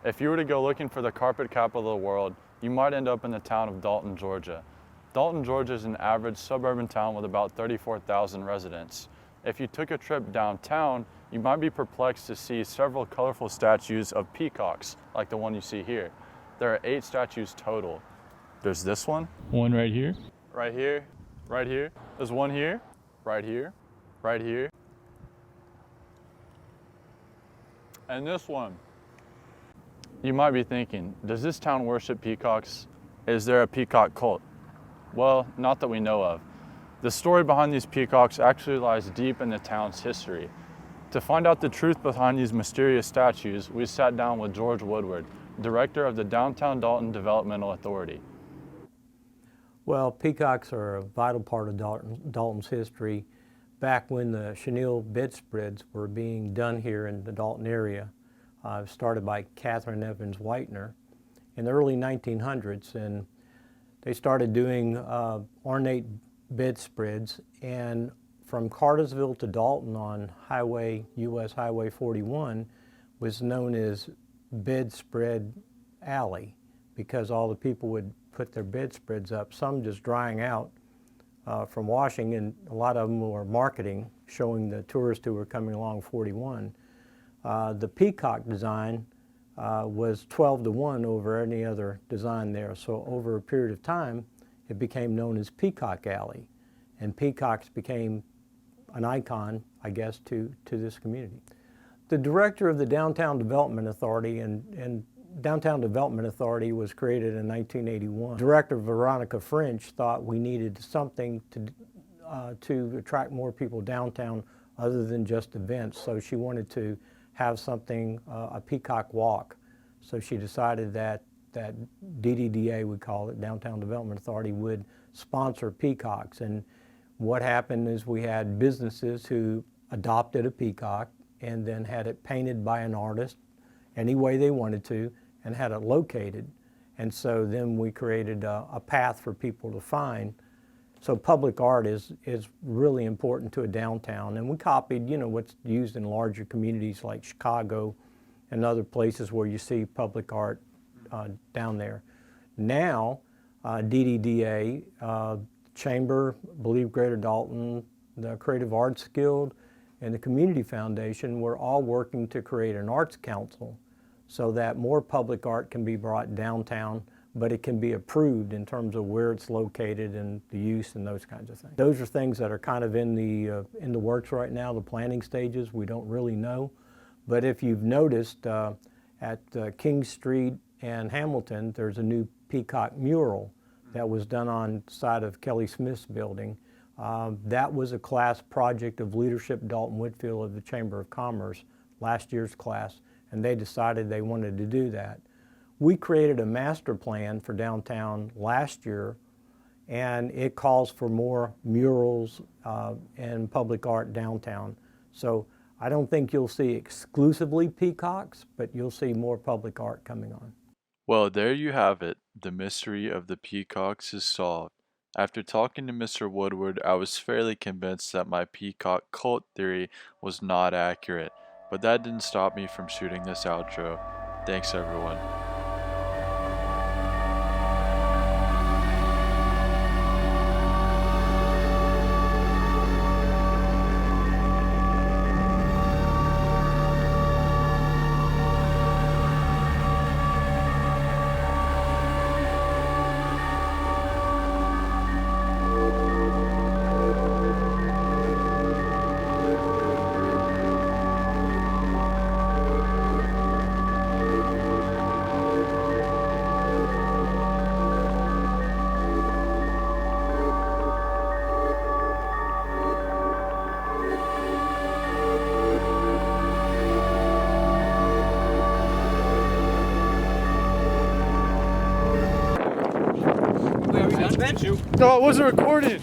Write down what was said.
If you were to go looking for the carpet capital of the world, you might end up in the town of Dalton, Georgia. Dalton, Georgia is an average suburban town with about 34,000 residents. If you took a trip downtown, you might be perplexed to see several colorful statues of peacocks, like the one you see here. There are 8 statues total. There's this one right here, right here, right here. There's one here, right here, right here. And this one. You might be thinking, does this town worship peacocks? Is there a peacock cult? Well, not that we know of. The story behind these peacocks actually lies deep in the town's history. To find out the truth behind these mysterious statues, we sat down with George Woodward, director of the Downtown Dalton Developmental Authority. Well, peacocks are a vital part of Dalton's history. Back when the chenille bedspreads were being done here in the Dalton area, started by Catherine Evans Whitener in the early 1900s, and they started doing ornate bedspreads. And from Cartersville to Dalton on US Highway 41 was known as Bedspread Alley, because all the people would put their bedspreads up, some just drying out from washing, and a lot of them were marketing, showing the tourists who were coming along 41. The peacock design was 12-to-1 over any other design there. So over a period of time, it became known as Peacock Alley. And peacocks became an icon, I guess, to this community. The director of the Downtown Development Authority, and Downtown Development Authority was created in 1981. Director Veronica French thought we needed something to attract more people downtown other than just events. So she wanted to have something, a peacock walk. So she decided that DDDA, we call it, Downtown Development Authority, would sponsor peacocks. And what happened is we had businesses who adopted a peacock and then had it painted by an artist any way they wanted to and had it located. And so then we created a path for people to find. So public art is really important to a downtown, and we copied, what's used in larger communities like Chicago and other places where you see public art down there. Now, DDDA, Chamber, Believe Greater Dalton, the Creative Arts Guild, and the Community Foundation, we're all working to create an arts council so that more public art can be brought downtown, but it can be approved in terms of where it's located and the use and those kinds of things. Those are things that are kind of in the works right now, the planning stages. We don't really know. But if you've noticed, at King Street and Hamilton, there's a new peacock mural that was done on the side of Kelly Smith's building. That was a class project of Leadership Dalton Whitfield of the Chamber of Commerce, last year's class, and they decided they wanted to do that. We created a master plan for downtown last year, and it calls for more murals and public art downtown. So I don't think you'll see exclusively peacocks, but you'll see more public art coming on. Well, there you have it. The mystery of the peacocks is solved. After talking to Mr. Woodward, I was fairly convinced that my peacock cult theory was not accurate, but that didn't stop me from shooting this outro. Thanks, everyone. Wait, are we done? No, I wasn't recording.